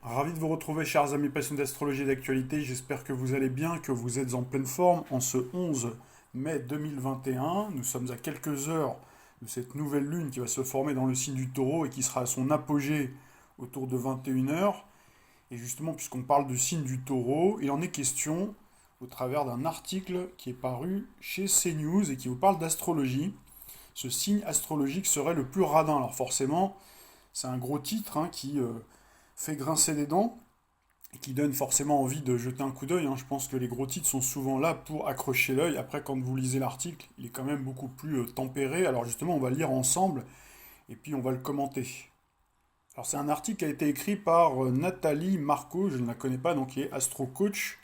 Ravi de vous retrouver, chers amis passionnés d'astrologie et d'actualité. J'espère que vous allez bien, que vous êtes en pleine forme. En ce 11 mai 2021, nous sommes à quelques heures de cette nouvelle lune qui va se former dans le signe du Taureau et qui sera à son apogée autour de 21 heures. Et justement, puisqu'on parle du signe du Taureau, il en est question au travers d'un article qui est paru chez CNews et qui vous parle d'astrologie. Ce signe astrologique serait le plus radin. Alors forcément, c'est un gros titre qui fait grincer des dents et qui donne forcément envie de jeter un coup d'œil, hein. Je pense que les gros titres sont souvent là pour accrocher l'œil. Après, quand vous lisez l'article, il est quand même beaucoup plus tempéré. Alors justement, on va le lire ensemble et puis on va le commenter. Alors c'est un article qui a été écrit par Nathalie Marco, je ne la connais pas, donc qui est astro coach.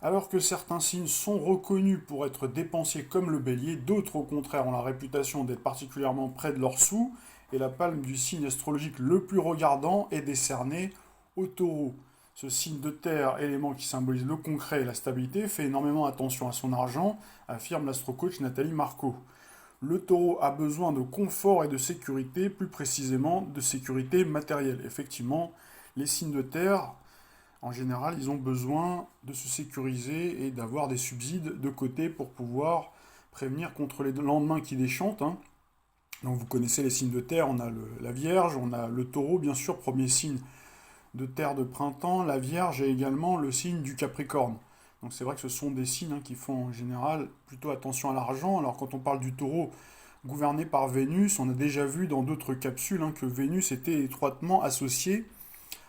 Alors que certains signes sont reconnus pour être dépensiers comme le bélier, d'autres au contraire ont la réputation d'être particulièrement près de leurs sous, et la palme du signe astrologique le plus regardant est décernée au taureau. Ce signe de terre, élément qui symbolise le concret et la stabilité, fait énormément attention à son argent, affirme l'astrocoach Nathalie Marco. Le taureau a besoin de confort et de sécurité, plus précisément de sécurité matérielle. Effectivement, les signes de terre en général, ils ont besoin de se sécuriser et d'avoir des subsides de côté pour pouvoir prévenir contre les lendemains qui déchantent, hein. Donc vous connaissez les signes de terre, on a la Vierge, on a le Taureau, bien sûr, premier signe de terre de printemps, la Vierge et également le signe du Capricorne. Donc c'est vrai que ce sont des signes, qui font en général plutôt attention à l'argent. Alors quand on parle du Taureau gouverné par Vénus, on a déjà vu dans d'autres capsules, que Vénus était étroitement associée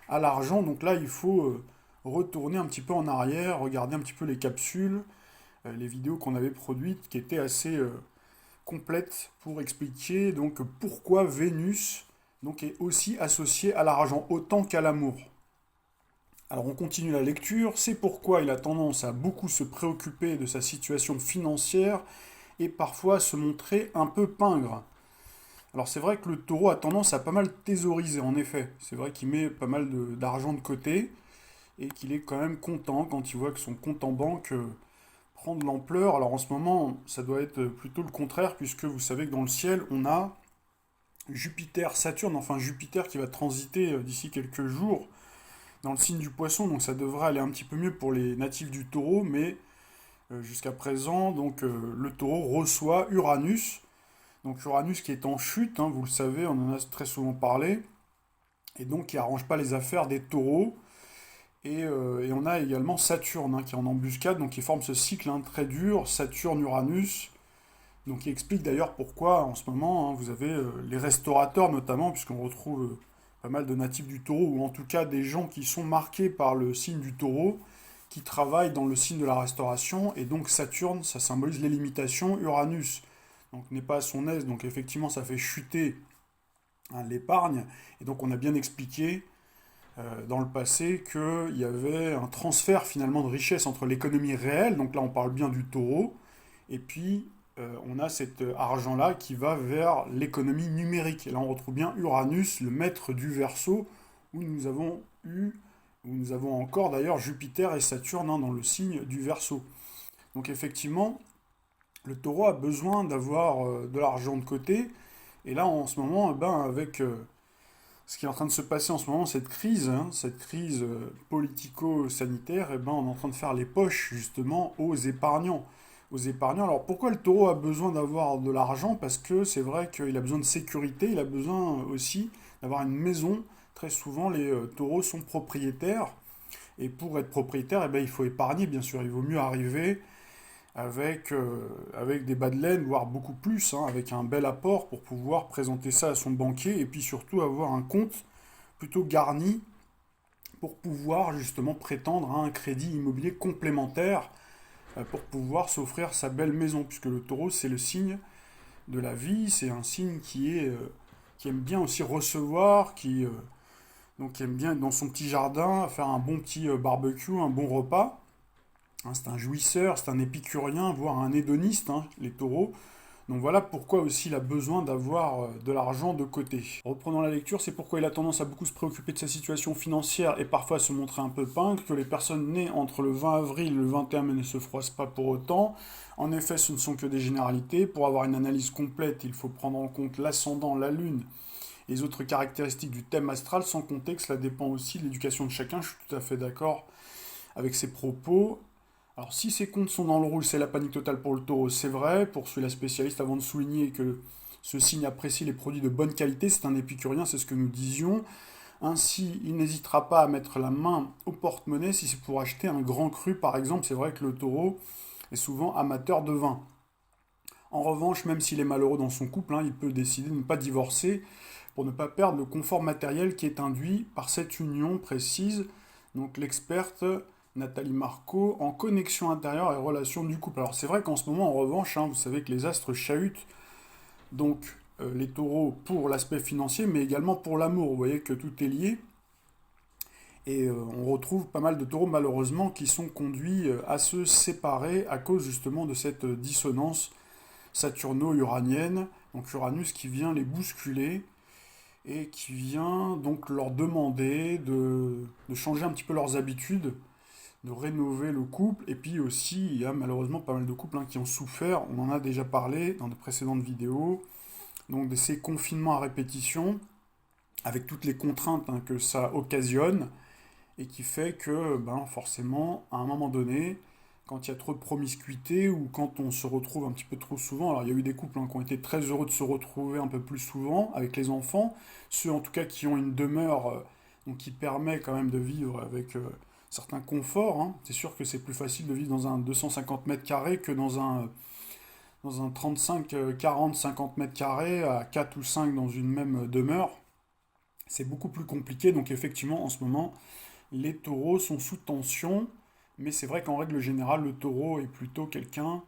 à l'argent. Donc là, il faut retourner un petit peu en arrière, regarder un petit peu les capsules, les vidéos qu'on avait produites qui étaient assez complètes pour expliquer donc pourquoi Vénus donc, est aussi associée à l'argent autant qu'à l'amour. Alors on continue la lecture, c'est pourquoi il a tendance à beaucoup se préoccuper de sa situation financière et parfois à se montrer un peu pingre. Alors c'est vrai que le taureau a tendance à pas mal thésauriser, en effet. C'est vrai qu'il met pas mal d'argent de côté et qu'il est quand même content quand il voit que son compte en banque prend de l'ampleur. Alors en ce moment, ça doit être plutôt le contraire, puisque vous savez que dans le ciel, on a Jupiter, Saturne, enfin Jupiter qui va transiter d'ici quelques jours dans le signe du poisson, donc ça devrait aller un petit peu mieux pour les natifs du taureau, mais jusqu'à présent, donc le taureau reçoit Uranus. Donc Uranus qui est en chute, vous le savez, on en a très souvent parlé, et donc qui arrange pas les affaires des taureaux. Et on a également Saturne, qui est en embuscade, donc qui forme ce cycle, très dur, Saturne-Uranus, donc qui explique d'ailleurs pourquoi en ce moment, vous avez les restaurateurs notamment, puisqu'on retrouve pas mal de natifs du taureau, ou en tout cas des gens qui sont marqués par le signe du taureau, qui travaillent dans le signe de la restauration, et donc Saturne, ça symbolise les limitations, Uranus, donc n'est pas à son aise, donc effectivement ça fait chuter, l'épargne, et donc on a bien expliqué dans le passé qu'il y avait un transfert finalement de richesse entre l'économie réelle, donc là on parle bien du taureau, et puis on a cet argent-là qui va vers l'économie numérique. Et là on retrouve bien Uranus, le maître du Verseau, où nous avons eu, où nous avons encore d'ailleurs Jupiter et Saturne, dans le signe du Verseau. Donc effectivement, le taureau a besoin d'avoir de l'argent de côté, et là en ce moment, avec ce qui est en train de se passer en ce moment, cette crise politico-sanitaire, on est en train de faire les poches justement aux épargnants. Aux épargnants. Alors pourquoi le taureau a besoin d'avoir de l'argent? Parce que c'est vrai qu'il a besoin de sécurité, il a besoin aussi d'avoir une maison. Très souvent, les taureaux sont propriétaires. Et pour être propriétaire, il faut épargner, bien sûr. Il vaut mieux arriver avec des bas de laine, voire beaucoup plus, avec un bel apport pour pouvoir présenter ça à son banquier et puis surtout avoir un compte plutôt garni pour pouvoir justement prétendre à un crédit immobilier complémentaire pour pouvoir s'offrir sa belle maison, puisque le taureau c'est le signe de la vie, c'est un signe qui aime bien aussi recevoir, qui aime bien être dans son petit jardin, faire un bon petit barbecue, un bon repas. C'est un jouisseur, c'est un épicurien, voire un hédoniste, les taureaux. Donc voilà pourquoi aussi il a besoin d'avoir de l'argent de côté. Reprenons la lecture, c'est pourquoi il a tendance à beaucoup se préoccuper de sa situation financière et parfois à se montrer un peu pingre, que les personnes nées entre le 20 avril et le 21 mai ne se froissent pas pour autant. En effet, ce ne sont que des généralités. Pour avoir une analyse complète, il faut prendre en compte l'ascendant, la lune les autres caractéristiques du thème astral, sans compter que cela dépend aussi de l'éducation de chacun. Je suis tout à fait d'accord avec ces propos. Alors si ces comptes sont dans le rouge, c'est la panique totale pour le taureau, c'est vrai. Poursuit la spécialiste avant de souligner que ce signe apprécie les produits de bonne qualité, c'est un épicurien, c'est ce que nous disions. Ainsi, il n'hésitera pas à mettre la main au porte-monnaie si c'est pour acheter un grand cru, par exemple. C'est vrai que le taureau est souvent amateur de vin. En revanche, même s'il est malheureux dans son couple, il peut décider de ne pas divorcer pour ne pas perdre le confort matériel qui est induit par cette union précise. Donc l'experte Nathalie Marco en connexion intérieure et relations du couple. Alors c'est vrai qu'en ce moment, en revanche, vous savez que les astres chahutent, donc les taureaux pour l'aspect financier, mais également pour l'amour. Vous voyez que tout est lié. Et on retrouve pas mal de taureaux malheureusement qui sont conduits à se séparer à cause justement de cette dissonance saturno-uranienne. Donc Uranus qui vient les bousculer et qui vient donc leur demander de changer un petit peu leurs habitudes, de rénover le couple. Et puis aussi, il y a malheureusement pas mal de couples qui ont souffert. On en a déjà parlé dans de précédentes vidéos. Donc de ces confinements à répétition, avec toutes les contraintes que ça occasionne, et qui fait que forcément, à un moment donné, quand il y a trop de promiscuité ou quand on se retrouve un petit peu trop souvent, alors il y a eu des couples qui ont été très heureux de se retrouver un peu plus souvent avec les enfants, ceux en tout cas qui ont une demeure donc qui permet quand même de vivre avec certains conforts. C'est sûr que c'est plus facile de vivre dans un 250 mètres carrés que dans un 35, 40, 50 mètres carrés à 4 ou 5 dans une même demeure. C'est beaucoup plus compliqué, donc effectivement en ce moment les taureaux sont sous tension, mais c'est vrai qu'en règle générale le taureau est plutôt quelqu'un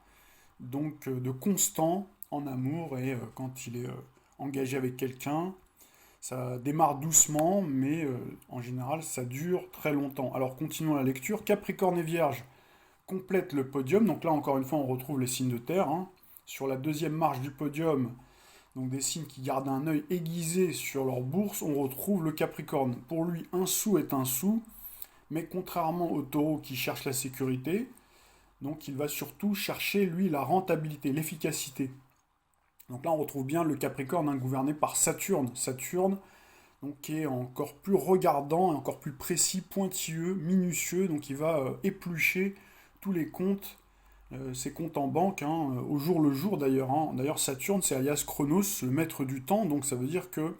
donc de constant en amour et quand il est engagé avec quelqu'un, ça démarre doucement, mais en général ça dure très longtemps. Alors continuons la lecture. Capricorne et Vierge complètent le podium, donc là encore une fois on retrouve les signes de terre. Sur la deuxième marche du podium, donc des signes qui gardent un œil aiguisé sur leur bourse, on retrouve le Capricorne. Pour lui, un sou est un sou, mais contrairement au Taureau qui cherche la sécurité, donc il va surtout chercher, lui, la rentabilité, l'efficacité. Donc là, on retrouve bien le Capricorne gouverné par Saturne. Saturne, donc, qui est encore plus regardant, encore plus précis, pointilleux, minutieux, donc il va éplucher tous les comptes ses comptes en banque, au jour le jour d'ailleurs. D'ailleurs, Saturne, c'est alias Chronos, le maître du temps, donc ça veut dire que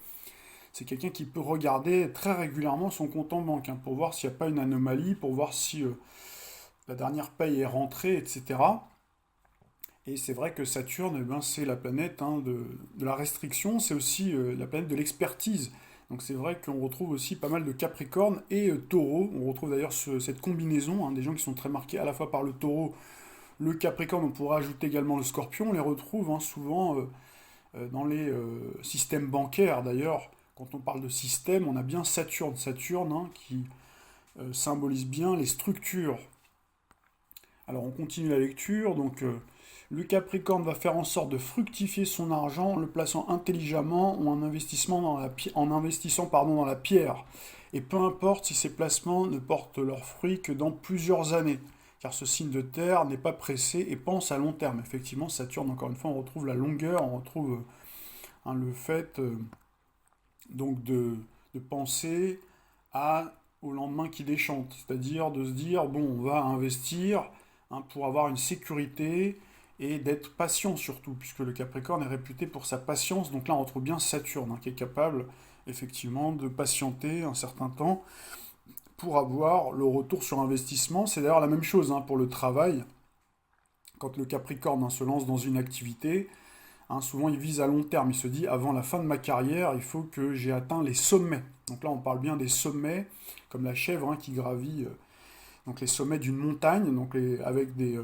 c'est quelqu'un qui peut regarder très régulièrement son compte en banque pour voir s'il n'y a pas une anomalie, pour voir si la dernière paye est rentrée, etc. Et c'est vrai que Saturne, c'est la planète de la restriction, c'est aussi la planète de l'expertise. Donc c'est vrai qu'on retrouve aussi pas mal de Capricorne et Taureau. On retrouve d'ailleurs cette combinaison, des gens qui sont très marqués à la fois par le Taureau, le Capricorne, on pourrait ajouter également le Scorpion. On les retrouve souvent dans les systèmes bancaires. D'ailleurs, quand on parle de système, on a bien Saturne. Saturne qui symbolise bien les structures. Alors on continue la lecture. Donc le Capricorne va faire en sorte de fructifier son argent en le plaçant intelligemment ou en investissant dans la pierre. Et peu importe si ces placements ne portent leurs fruits que dans plusieurs années. Car ce signe de terre n'est pas pressé et pense à long terme. Effectivement, Saturne, encore une fois, on retrouve la longueur, on retrouve le fait donc de penser au lendemain qui déchante. C'est-à-dire de se dire, bon, on va investir pour avoir une sécurité et d'être patient surtout, puisque le Capricorne est réputé pour sa patience. Donc là, on retrouve bien Saturne, qui est capable, effectivement, de patienter un certain temps pour avoir le retour sur investissement. C'est d'ailleurs la même chose pour le travail. Quand le Capricorne se lance dans une activité, souvent il vise à long terme. Il se dit, avant la fin de ma carrière, il faut que j'ai atteint les sommets. Donc là, on parle bien des sommets, comme la chèvre qui gravit donc les sommets d'une montagne, donc avec des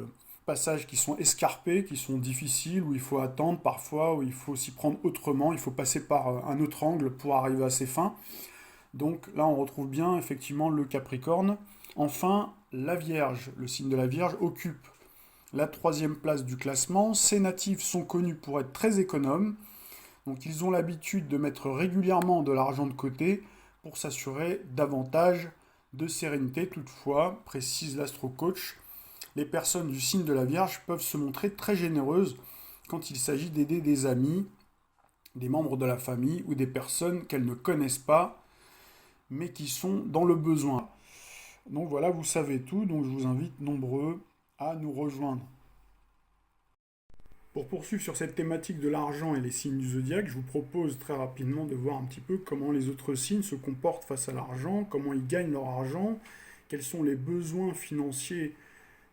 passages qui sont escarpés, qui sont difficiles, où il faut attendre parfois, où il faut s'y prendre autrement, il faut passer par un autre angle pour arriver à ses fins. Donc là, on retrouve bien effectivement le Capricorne. Enfin, la Vierge, le signe de la Vierge, occupe la troisième place du classement. Ces natifs sont connus pour être très économes. Donc ils ont l'habitude de mettre régulièrement de l'argent de côté pour s'assurer davantage de sérénité. Toutefois, précise l'astro-coach, les personnes du signe de la Vierge peuvent se montrer très généreuses quand il s'agit d'aider des amis des membres de la famille ou des personnes qu'elles ne connaissent pas, mais qui sont dans le besoin. Donc voilà, vous savez tout, donc je vous invite nombreux à nous rejoindre. Pour poursuivre sur cette thématique de l'argent et les signes du zodiaque, je vous propose très rapidement de voir un petit peu comment les autres signes se comportent face à l'argent, comment ils gagnent leur argent, quels sont les besoins financiers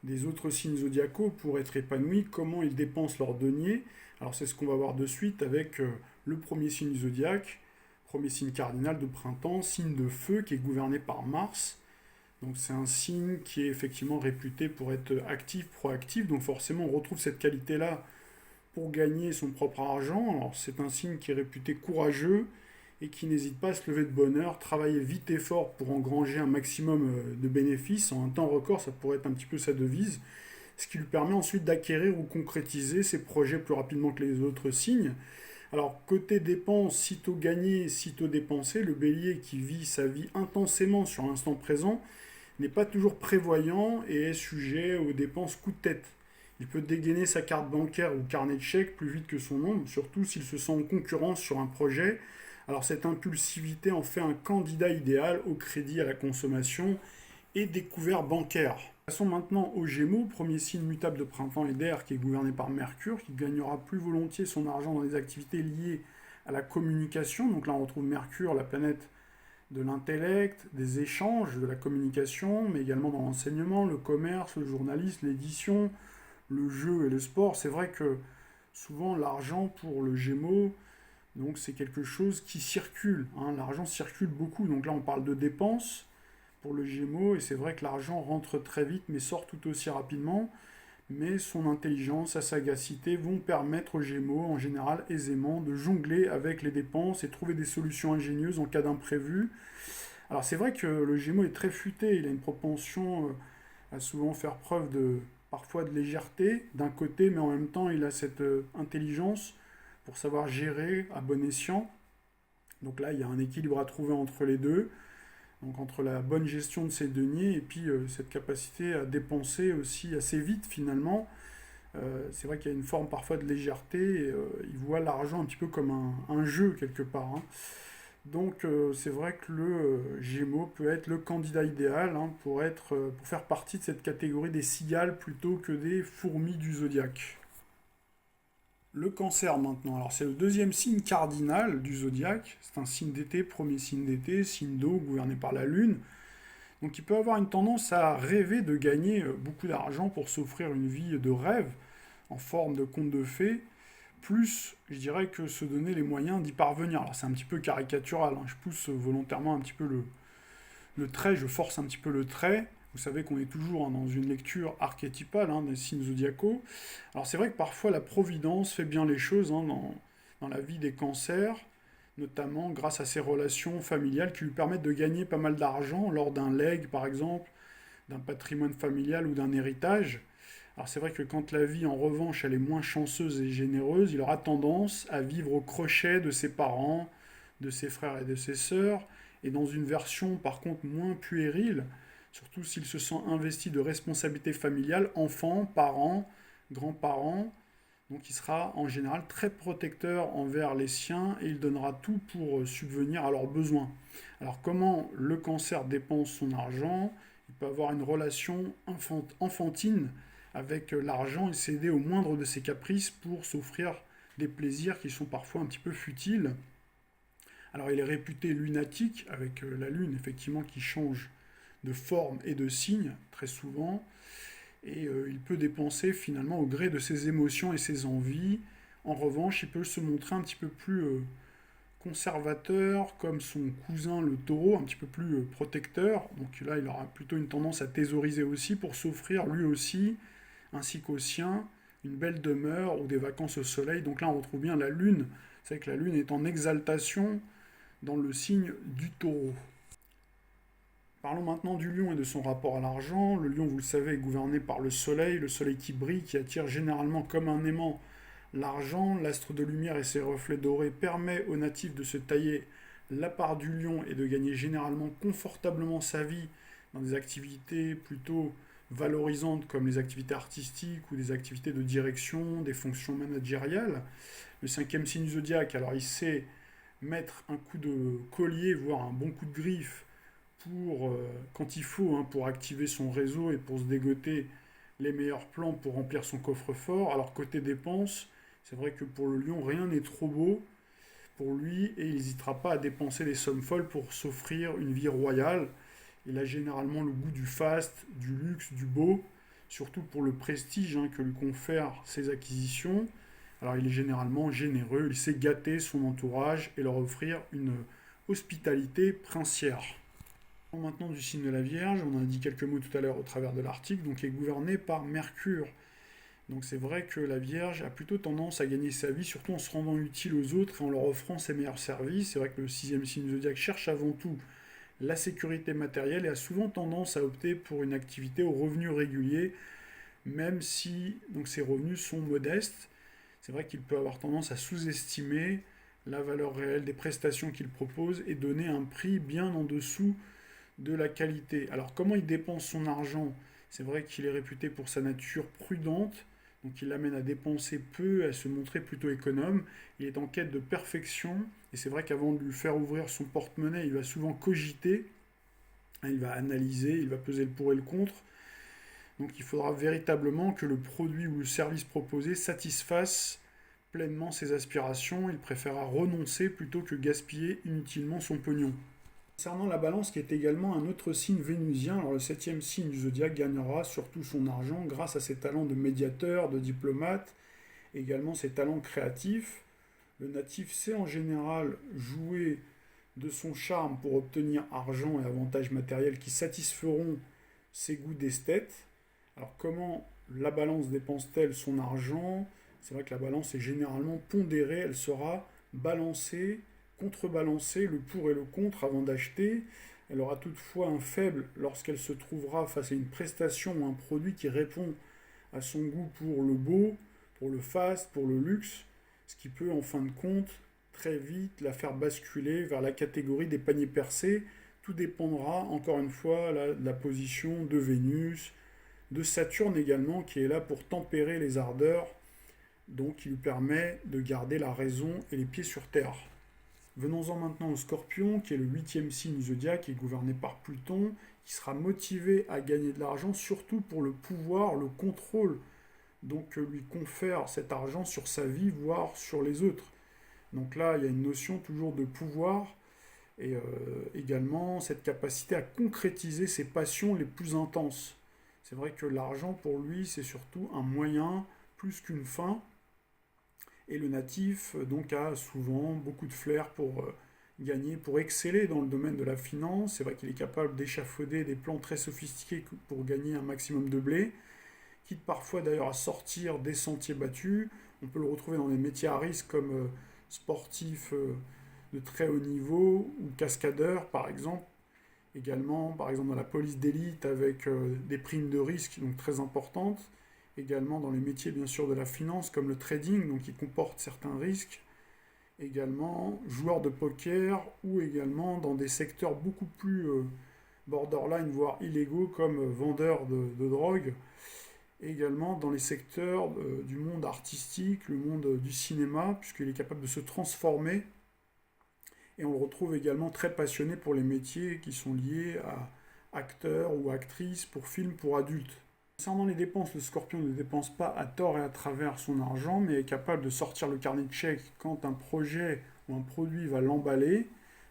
des autres signes zodiacaux pour être épanouis, comment ils dépensent leurs deniers. Alors c'est ce qu'on va voir de suite avec le premier signe du zodiaque, premier signe cardinal de printemps, signe de feu qui est gouverné par Mars. Donc c'est un signe qui est effectivement réputé pour être actif, proactif, donc forcément on retrouve cette qualité-là pour gagner son propre argent. Alors c'est un signe qui est réputé courageux et qui n'hésite pas à se lever de bonne heure, travailler vite et fort pour engranger un maximum de bénéfices. En un temps record, ça pourrait être un petit peu sa devise, ce qui lui permet ensuite d'acquérir ou concrétiser ses projets plus rapidement que les autres signes. Alors côté dépenses, sitôt gagné, sitôt dépensé, le bélier qui vit sa vie intensément sur l'instant présent n'est pas toujours prévoyant et est sujet aux dépenses coup de tête. Il peut dégainer sa carte bancaire ou carnet de chèques plus vite que son ombre, surtout s'il se sent en concurrence sur un projet. Alors cette impulsivité en fait un candidat idéal au crédit à la consommation et découvert bancaire. Passons maintenant aux Gémeaux, premier signe mutable de printemps et d'air qui est gouverné par Mercure, qui gagnera plus volontiers son argent dans des activités liées à la communication. Donc là on retrouve Mercure, la planète de l'intellect, des échanges, de la communication, mais également dans l'enseignement, le commerce, le journalisme, l'édition, le jeu et le sport. C'est vrai que souvent l'argent pour le Gémeaux, donc c'est quelque chose qui circule, hein. L'argent circule beaucoup, donc là on parle de dépenses pour le Gémeaux, et c'est vrai que l'argent rentre très vite mais sort tout aussi rapidement, mais son intelligence, sa sagacité vont permettre aux Gémeaux en général aisément de jongler avec les dépenses et trouver des solutions ingénieuses en cas d'imprévu. Alors c'est vrai que le Gémeaux est très futé, il a une propension à souvent faire preuve de parfois de légèreté d'un côté, mais en même temps il a cette intelligence pour savoir gérer à bon escient. Donc là il y a un équilibre à trouver entre les deux, donc entre la bonne gestion de ses deniers et puis cette capacité à dépenser aussi assez vite finalement. C'est vrai qu'il y a une forme parfois de légèreté, et il voit l'argent un petit peu comme un jeu quelque part, hein. Donc c'est vrai que le Gémeaux peut être le candidat idéal, hein, pour faire partie de cette catégorie des cigales plutôt que des fourmis du zodiaque. Le Cancer maintenant, alors c'est le deuxième signe cardinal du zodiaque, c'est un signe d'été, premier signe d'été, signe d'eau gouverné par la Lune. Donc il peut avoir une tendance à rêver de gagner beaucoup d'argent pour s'offrir une vie de rêve en forme de conte de fées, plus je dirais que se donner les moyens d'y parvenir. Alors c'est un petit peu caricatural, hein, je pousse volontairement un petit peu le trait, je force un petit peu le trait. Vous savez qu'on est toujours, hein, dans une lecture archétypale, hein, des signes zodiacaux. Alors c'est vrai que parfois la providence fait bien les choses, hein, dans la vie des cancers, notamment grâce à ses relations familiales qui lui permettent de gagner pas mal d'argent lors d'un legs par exemple, d'un patrimoine familial ou d'un héritage. Alors c'est vrai que quand la vie en revanche elle est moins chanceuse et généreuse, il aura tendance à vivre au crochet de ses parents, de ses frères et de ses sœurs, et dans une version par contre moins puérile, surtout s'il se sent investi de responsabilités familiales, enfants, parents, grands-parents. Donc il sera en général très protecteur envers les siens et il donnera tout pour subvenir à leurs besoins. Alors comment le cancer dépense son argent? Il peut avoir une relation enfantine avec l'argent et céder au moindre de ses caprices pour s'offrir des plaisirs qui sont parfois un petit peu futiles. Alors il est réputé lunatique, avec la lune effectivement qui change de forme et de signe très souvent, et il peut dépenser finalement au gré de ses émotions et ses envies. En revanche, il peut se montrer un petit peu plus conservateur, comme son cousin le taureau, un petit peu plus protecteur. Donc là, il aura plutôt une tendance à thésauriser aussi pour s'offrir lui aussi, ainsi qu'aux siens, une belle demeure ou des vacances au soleil. Donc là, on retrouve bien la lune. C'est vrai que la lune est en exaltation dans le signe du taureau. Parlons maintenant du lion et de son rapport à l'argent. Le lion, vous le savez, est gouverné par le soleil qui brille, qui attire généralement comme un aimant l'argent. L'astre de lumière et ses reflets dorés permet aux natifs de se tailler la part du lion et de gagner généralement confortablement sa vie dans des activités plutôt valorisantes comme les activités artistiques ou des activités de direction, des fonctions managériales. Le cinquième signe du zodiaque, alors il sait mettre un coup de collier, voire un bon coup de griffe pour, quand il faut, hein, pour activer son réseau et pour se dégoter les meilleurs plans pour remplir son coffre-fort. Alors côté dépenses, c'est vrai que pour le lion, rien n'est trop beau pour lui et il n'hésitera pas à dépenser des sommes folles pour s'offrir une vie royale. Il a généralement le goût du faste, du luxe, du beau, surtout pour le prestige, hein, que lui confèrent ses acquisitions. Alors il est généralement généreux, il sait gâter son entourage et leur offrir une hospitalité princière. Maintenant du signe de la Vierge, on en a dit quelques mots tout à l'heure au travers de l'article, donc est gouverné par Mercure. Donc c'est vrai que la Vierge a plutôt tendance à gagner sa vie, surtout en se rendant utile aux autres et en leur offrant ses meilleurs services. C'est vrai que le sixième signe zodiaque cherche avant tout la sécurité matérielle et a souvent tendance à opter pour une activité aux revenus réguliers, même si donc, ses revenus sont modestes. C'est vrai qu'il peut avoir tendance à sous-estimer la valeur réelle des prestations qu'il propose et donner un prix bien en dessous de la qualité. Alors comment il dépense son argent? C'est vrai qu'il est réputé pour sa nature prudente, donc il l'amène à dépenser peu, à se montrer plutôt économe. Il est en quête de perfection, et c'est vrai qu'avant de lui faire ouvrir son porte-monnaie, il va souvent cogiter, il va analyser, il va peser le pour et le contre. Donc il faudra véritablement que le produit ou le service proposé satisfasse pleinement ses aspirations. Il préférera renoncer plutôt que gaspiller inutilement son pognon. Concernant la balance, qui est également un autre signe vénusien, alors le septième signe du zodiaque gagnera surtout son argent grâce à ses talents de médiateur, de diplomate, également ses talents créatifs. Le natif sait en général jouer de son charme pour obtenir argent et avantages matériels qui satisferont ses goûts d'esthète. Alors comment la balance dépense-t-elle son argent? C'est vrai que la balance est généralement pondérée, elle sera balancée, contrebalancer le pour et le contre avant d'acheter. Elle aura toutefois un faible lorsqu'elle se trouvera face à une prestation ou un produit qui répond à son goût pour le beau, pour le faste, pour le luxe, ce qui peut en fin de compte très vite la faire basculer vers la catégorie des paniers percés. Tout dépendra encore une fois de la position de Vénus, de Saturne également, qui est là pour tempérer les ardeurs, donc qui lui permet de garder la raison et les pieds sur terre. Venons-en maintenant au Scorpion, qui est le huitième signe zodiaque, qui est gouverné par Pluton, qui sera motivé à gagner de l'argent, surtout pour le pouvoir, le contrôle, donc que lui confère cet argent sur sa vie, voire sur les autres. Donc là, il y a une notion toujours de pouvoir, et également cette capacité à concrétiser ses passions les plus intenses. C'est vrai que l'argent, pour lui, c'est surtout un moyen plus qu'une fin. Et le natif, donc, a souvent beaucoup de flair pour gagner, pour exceller dans le domaine de la finance. C'est vrai qu'il est capable d'échafauder des plans très sophistiqués pour gagner un maximum de blé, quitte parfois d'ailleurs à sortir des sentiers battus. On peut le retrouver dans des métiers à risque comme sportif de très haut niveau ou cascadeur, par exemple. Également, par exemple, dans la police d'élite avec des primes de risque donc très importantes. Également dans les métiers bien sûr de la finance comme le trading, donc qui comporte certains risques. Également joueur de poker ou également dans des secteurs beaucoup plus borderline, voire illégaux comme vendeur de drogue. Également dans les secteurs du monde artistique, le monde du cinéma, puisqu'il est capable de se transformer. Et on le retrouve également très passionné pour les métiers qui sont liés à acteurs ou actrices pour films pour adultes. Concernant les dépenses, le Scorpion ne dépense pas à tort et à travers son argent, mais est capable de sortir le carnet de chèques quand un projet ou un produit va l'emballer.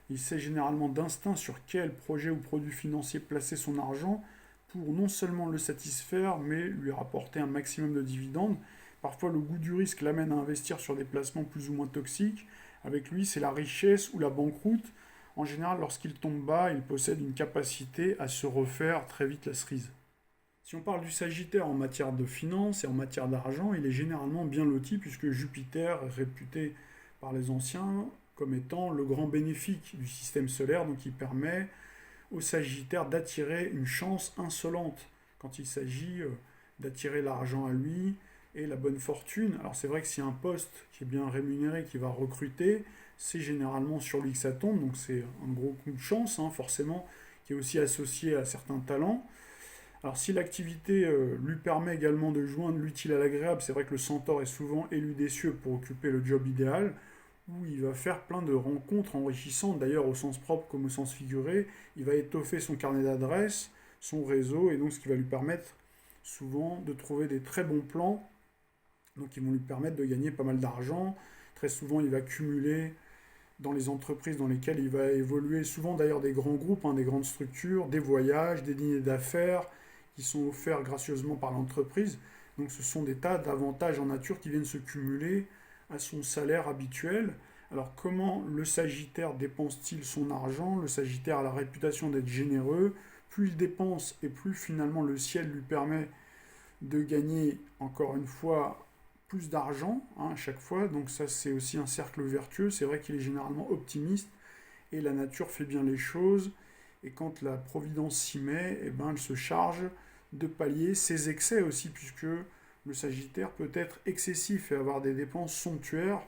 Il sait généralement d'instinct sur quel projet ou produit financier placer son argent pour non seulement le satisfaire, mais lui rapporter un maximum de dividendes. Parfois, le goût du risque l'amène à investir sur des placements plus ou moins toxiques. Avec lui, c'est la richesse ou la banqueroute. En général, lorsqu'il tombe bas, il possède une capacité à se refaire très vite la cerise. Si on parle du Sagittaire en matière de finance et en matière d'argent, il est généralement bien loti puisque Jupiter est réputé par les anciens comme étant le grand bénéfique du système solaire, donc il permet au Sagittaire d'attirer une chance insolente quand il s'agit d'attirer l'argent à lui et la bonne fortune. Alors c'est vrai que s'il y a un poste qui est bien rémunéré, qui va recruter, c'est généralement sur lui que ça tombe, donc c'est un gros coup de chance, hein, forcément, qui est aussi associé à certains talents. Alors si l'activité lui permet également de joindre l'utile à l'agréable, c'est vrai que le centaure est souvent élu des cieux pour occuper le job idéal, où il va faire plein de rencontres enrichissantes, d'ailleurs au sens propre comme au sens figuré. Il va étoffer son carnet d'adresses, son réseau, et donc ce qui va lui permettre souvent de trouver des très bons plans, donc qui vont lui permettre de gagner pas mal d'argent. Très souvent, il va cumuler dans les entreprises dans lesquelles il va évoluer, souvent d'ailleurs des grands groupes, hein, des grandes structures, des voyages, des dîners d'affaires qui sont offerts gracieusement par l'entreprise. Donc ce sont des tas d'avantages en nature qui viennent se cumuler à son salaire habituel. Alors comment le Sagittaire dépense-t-il son argent? Le Sagittaire a la réputation d'être généreux. Plus il dépense et plus finalement le ciel lui permet de gagner encore une fois plus d'argent, hein, à chaque fois. Donc ça c'est aussi un cercle vertueux. C'est vrai qu'il est généralement optimiste et la nature fait bien les choses. Et quand la Providence s'y met, eh ben, elle se charge de pallier ses excès aussi, puisque le Sagittaire peut être excessif et avoir des dépenses somptuaires.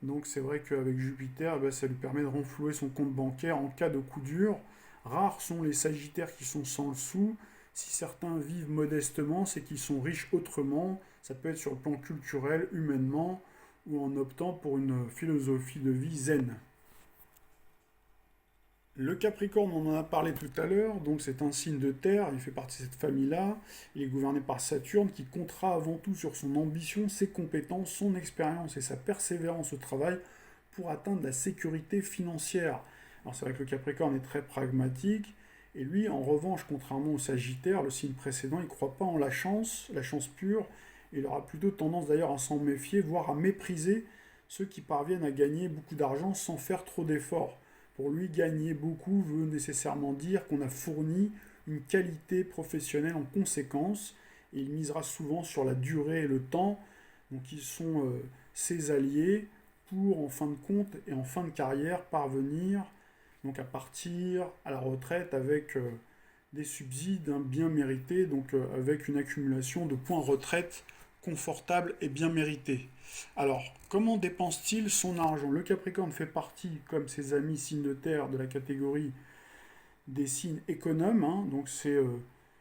Donc c'est vrai qu'avec Jupiter, eh ben, ça lui permet de renflouer son compte bancaire en cas de coup dur. Rares sont les Sagittaires qui sont sans le sou. Si certains vivent modestement, c'est qu'ils sont riches autrement. Ça peut être sur le plan culturel, humainement, ou en optant pour une philosophie de vie zen. Le Capricorne, on en a parlé tout à l'heure, donc c'est un signe de terre, il fait partie de cette famille-là. Il est gouverné par Saturne qui comptera avant tout sur son ambition, ses compétences, son expérience et sa persévérance au travail pour atteindre la sécurité financière. Alors c'est vrai que le Capricorne est très pragmatique, et lui, en revanche, contrairement au Sagittaire, le signe précédent, il ne croit pas en la chance pure, et il aura plutôt tendance d'ailleurs à s'en méfier, voire à mépriser ceux qui parviennent à gagner beaucoup d'argent sans faire trop d'efforts. Pour lui, gagner beaucoup veut nécessairement dire qu'on a fourni une qualité professionnelle en conséquence, et il misera souvent sur la durée et le temps, donc ils sont ses alliés pour, en fin de compte et en fin de carrière, parvenir donc à partir à la retraite avec des subsides, hein, bien mérités, donc avec une accumulation de points retraite confortable et bien mérités. Alors, comment dépense-t-il son argent? Le Capricorne fait partie, comme ses amis signes de terre, de la catégorie des signes économes, hein, donc c'est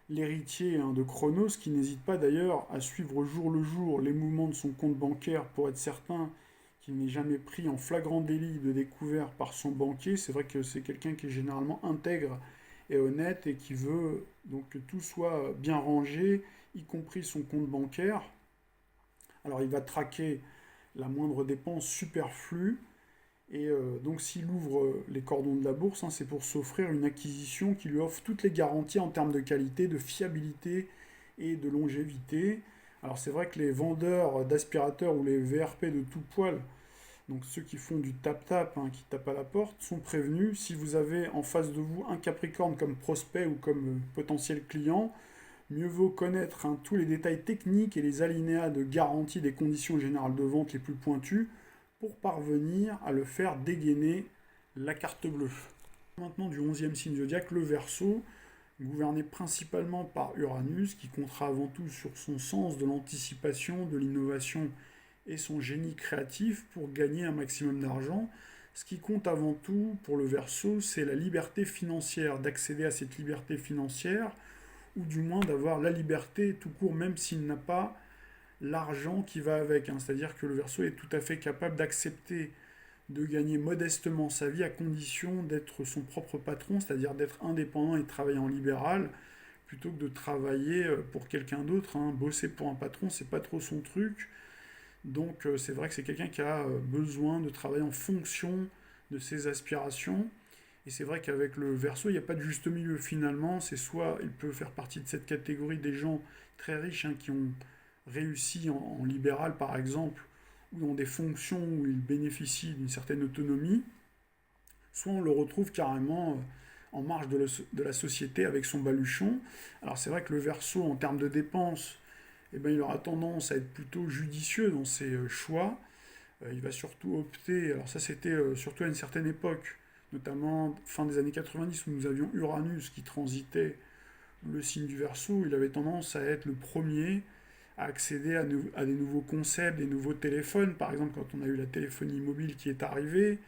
l'héritier, hein, de Chronos, qui n'hésite pas d'ailleurs à suivre au jour le jour les mouvements de son compte bancaire pour être certain qu'il n'est jamais pris en flagrant délit de découvert par son banquier. C'est vrai que c'est quelqu'un qui est généralement intègre et honnête et qui veut donc que tout soit bien rangé, y compris son compte bancaire. Alors il va traquer la moindre dépense superflue. Et donc s'il ouvre les cordons de la bourse, hein, c'est pour s'offrir une acquisition qui lui offre toutes les garanties en termes de qualité, de fiabilité et de longévité. Alors c'est vrai que les vendeurs d'aspirateurs ou les VRP de tout poil, donc ceux qui font du tap-tap, hein, qui tapent à la porte, sont prévenus. Si vous avez en face de vous un Capricorne comme prospect ou comme potentiel client, mieux vaut connaître, hein, tous les détails techniques et les alinéas de garantie des conditions générales de vente les plus pointues pour parvenir à le faire dégainer la carte bleue. Maintenant du 11e signe zodiaque, le Verseau, gouverné principalement par Uranus, qui comptera avant tout sur son sens de l'anticipation, de l'innovation et son génie créatif pour gagner un maximum d'argent. Ce qui compte avant tout pour le Verseau, c'est la liberté financière, d'accéder à cette liberté financière, ou du moins d'avoir la liberté tout court, même s'il n'a pas l'argent qui va avec, hein. C'est-à-dire que le Verseau est tout à fait capable d'accepter de gagner modestement sa vie à condition d'être son propre patron, c'est-à-dire d'être indépendant et de travailler en libéral, plutôt que de travailler pour quelqu'un d'autre, hein. Bosser pour un patron, c'est pas trop son truc. Donc c'est vrai que c'est quelqu'un qui a besoin de travailler en fonction de ses aspirations. Et c'est vrai qu'avec le Verseau, il n'y a pas de juste milieu finalement. C'est soit il peut faire partie de cette catégorie des gens très riches, hein, qui ont réussi en libéral par exemple, ou dans des fonctions où il bénéficie d'une certaine autonomie, soit on le retrouve carrément en marge de la société avec son baluchon. Alors c'est vrai que le Verseau, en termes de dépenses, eh ben, il aura tendance à être plutôt judicieux dans ses choix. Il va surtout opter, alors ça c'était surtout à une certaine époque, notamment fin des années 90 où nous avions Uranus qui transitait le signe du Verseau, il avait tendance à être le premier à accéder à des nouveaux concepts, des nouveaux téléphones. Par exemple, quand on a eu la téléphonie mobile qui est arrivée,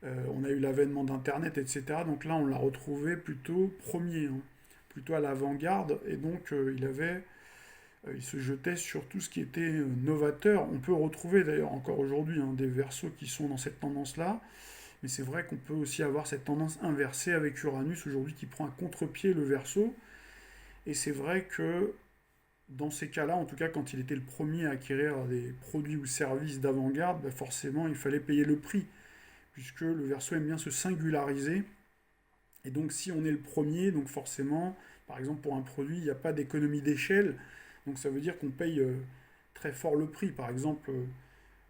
on a eu l'avènement d'Internet, etc. Donc là, on l'a retrouvé plutôt premier, hein, plutôt à l'avant-garde, et donc il se jetait sur tout ce qui était novateur. On peut retrouver d'ailleurs encore aujourd'hui des Verseaux qui sont dans cette tendance-là, mais c'est vrai qu'on peut aussi avoir cette tendance inversée avec Uranus aujourd'hui qui prend à contre-pied le Verseau, et c'est vrai que dans ces cas-là, en tout cas quand il était le premier à acquérir des produits ou services d'avant-garde, bah forcément il fallait payer le prix, puisque le Verseau aime bien se singulariser. Et donc si on est le premier, donc forcément, par exemple pour un produit, il n'y a pas d'économie d'échelle, donc ça veut dire qu'on paye très fort le prix. Par exemple,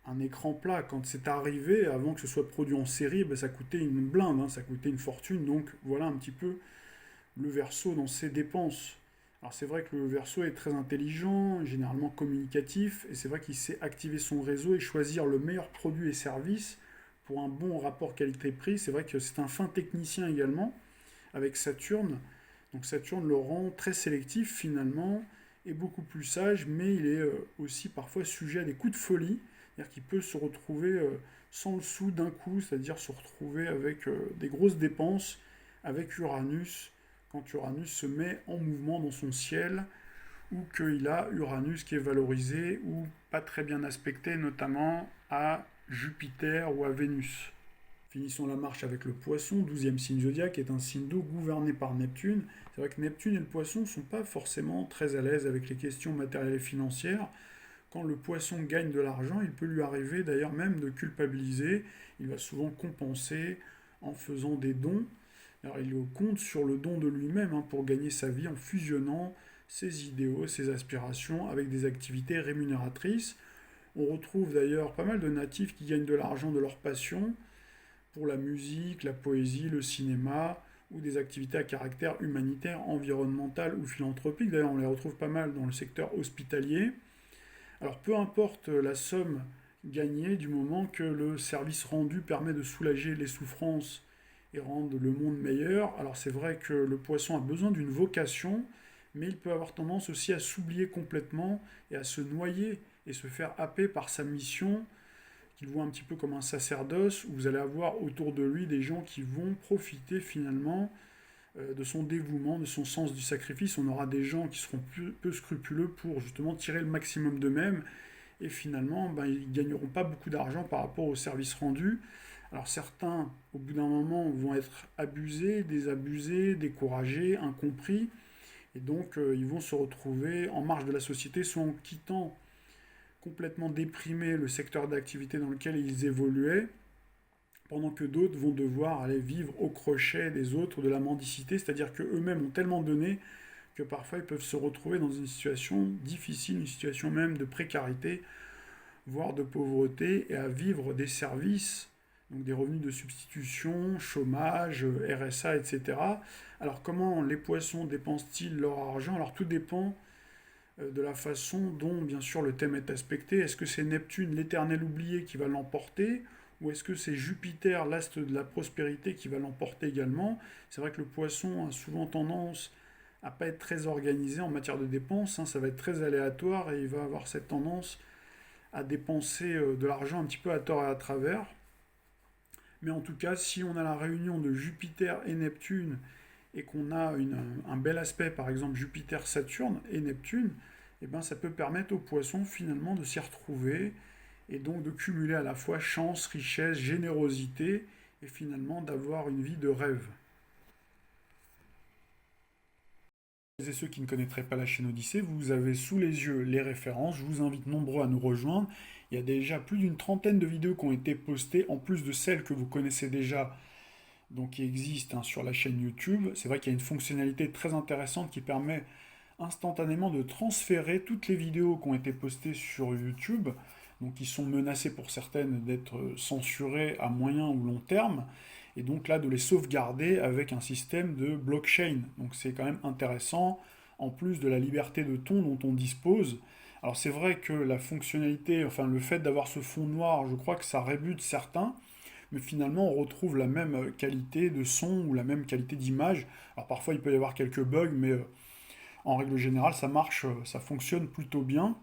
un écran plat, quand c'est arrivé, avant que ce soit produit en série, ben, ça coûtait une blinde, ça coûtait une fortune. Donc voilà un petit peu le Verseau dans ses dépenses. Alors c'est vrai que le Verseau est très intelligent, généralement communicatif, et c'est vrai qu'il sait activer son réseau et choisir le meilleur produit et service pour un bon rapport qualité-prix. C'est vrai que c'est un fin technicien également, avec Saturne. Donc Saturne le rend très sélectif finalement, et beaucoup plus sage, mais il est aussi parfois sujet à des coups de folie, c'est-à-dire qu'il peut se retrouver sans le sou d'un coup, c'est-à-dire se retrouver avec des grosses dépenses avec Uranus, quand Uranus se met en mouvement dans son ciel, ou qu'il a Uranus qui est valorisé ou pas très bien aspecté, notamment à Jupiter ou à Vénus. Finissons la marche avec le Poisson, 12e signe zodiaque, est un signe d'eau gouverné par Neptune. C'est vrai que Neptune et le Poisson ne sont pas forcément très à l'aise avec les questions matérielles et financières. Quand le Poisson gagne de l'argent, il peut lui arriver d'ailleurs même de culpabiliser. Il va souvent compenser en faisant des dons. Alors il compte sur le don de lui-même pour gagner sa vie en fusionnant ses idéaux, ses aspirations avec des activités rémunératrices. On retrouve d'ailleurs pas mal de natifs qui gagnent de l'argent de leur passion pour la musique, la poésie, le cinéma ou des activités à caractère humanitaire, environnemental ou philanthropique. D'ailleurs, on les retrouve pas mal dans le secteur hospitalier. Alors, peu importe la somme gagnée du moment que le service rendu permet de soulager les souffrances et rendre le monde meilleur. Alors, c'est vrai que le poisson a besoin d'une vocation, mais il peut avoir tendance aussi à s'oublier complètement et à se noyer et se faire happer par sa mission qu'il voit un petit peu comme un sacerdoce, où vous allez avoir autour de lui des gens qui vont profiter finalement de son dévouement, de son sens du sacrifice. On aura des gens qui seront peu scrupuleux pour justement tirer le maximum d'eux-mêmes, et finalement, ils ne gagneront pas beaucoup d'argent par rapport au service rendu. Alors certains, au bout d'un moment, vont être abusés, désabusés, découragés, incompris, et donc ils vont se retrouver en marge de la société, soit en quittant complètement déprimé le secteur d'activité dans lequel ils évoluaient, pendant que d'autres vont devoir aller vivre au crochet des autres, de la mendicité, c'est-à-dire qu'eux-mêmes ont tellement donné que parfois ils peuvent se retrouver dans une situation difficile, une situation même de précarité, voire de pauvreté, et à vivre des services, donc des revenus de substitution, chômage, RSA, etc. Alors comment les poissons dépensent-ils leur argent? Alors tout dépend de la façon dont, bien sûr, le thème est aspecté. Est-ce que c'est Neptune, l'éternel oublié, qui va l'emporter, ou est-ce que c'est Jupiter, l'astre de la prospérité, qui va l'emporter également? C'est vrai que le poisson a souvent tendance à pas être très organisé en matière de dépenses, ça va être très aléatoire, et il va avoir cette tendance à dépenser de l'argent un petit peu à tort et à travers. Mais en tout cas, si on a la réunion de Jupiter et Neptune, et qu'on a un bel aspect, par exemple Jupiter, Saturne et Neptune, eh ben, ça peut permettre aux poissons finalement de s'y retrouver, et donc de cumuler à la fois chance, richesse, générosité, et finalement d'avoir une vie de rêve. Et ceux qui ne connaîtraient pas la chaîne Odyssée, vous avez sous les yeux les références, je vous invite nombreux à nous rejoindre. Il y a déjà plus d'une trentaine de vidéos qui ont été postées, en plus de celles que vous connaissez déjà, donc qui existent sur la chaîne YouTube. C'est vrai qu'il y a une fonctionnalité très intéressante qui permet instantanément de transférer toutes les vidéos qui ont été postées sur YouTube, donc qui sont menacées pour certaines d'être censurées à moyen ou long terme, et donc là de les sauvegarder avec un système de blockchain. Donc c'est quand même intéressant, en plus de la liberté de ton dont on dispose. Alors c'est vrai que la fonctionnalité, enfin le fait d'avoir ce fond noir, je crois que ça rébute certains, mais finalement on retrouve la même qualité de son ou la même qualité d'image. Alors parfois il peut y avoir quelques bugs, mais en règle générale ça marche, ça fonctionne plutôt bien.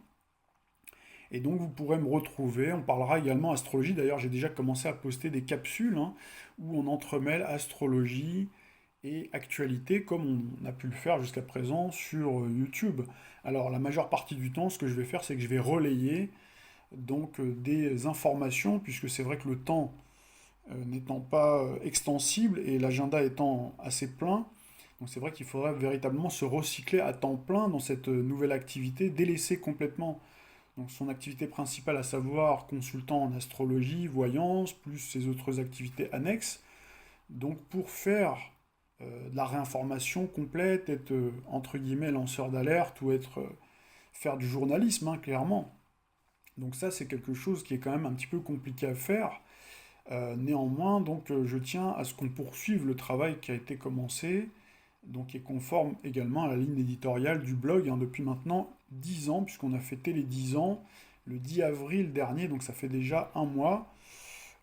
Et donc vous pourrez me retrouver, on parlera également astrologie, d'ailleurs j'ai déjà commencé à poster des capsules où on entremêle astrologie et actualité comme on a pu le faire jusqu'à présent sur YouTube. Alors la majeure partie du temps, ce que je vais faire, c'est que je vais relayer donc des informations, puisque c'est vrai que le temps n'étant pas extensible et l'agenda étant assez plein, donc c'est vrai qu'il faudrait véritablement se recycler à temps plein dans cette nouvelle activité, délaisser complètement donc son activité principale, à savoir consultant en astrologie, voyance, plus ses autres activités annexes, donc pour faire de la réinformation complète, être entre guillemets lanceur d'alerte ou être faire du journalisme, hein, clairement. Donc ça, c'est quelque chose qui est quand même un petit peu compliqué à faire. Néanmoins, donc, je tiens à ce qu'on poursuive le travail qui a été commencé, donc qui est conforme également à la ligne éditoriale du blog, hein, depuis maintenant 10 ans, puisqu'on a fêté les 10 ans le 10 avril dernier, donc ça fait déjà un mois.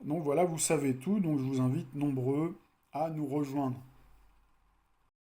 Donc voilà, vous savez tout, donc je vous invite nombreux à nous rejoindre.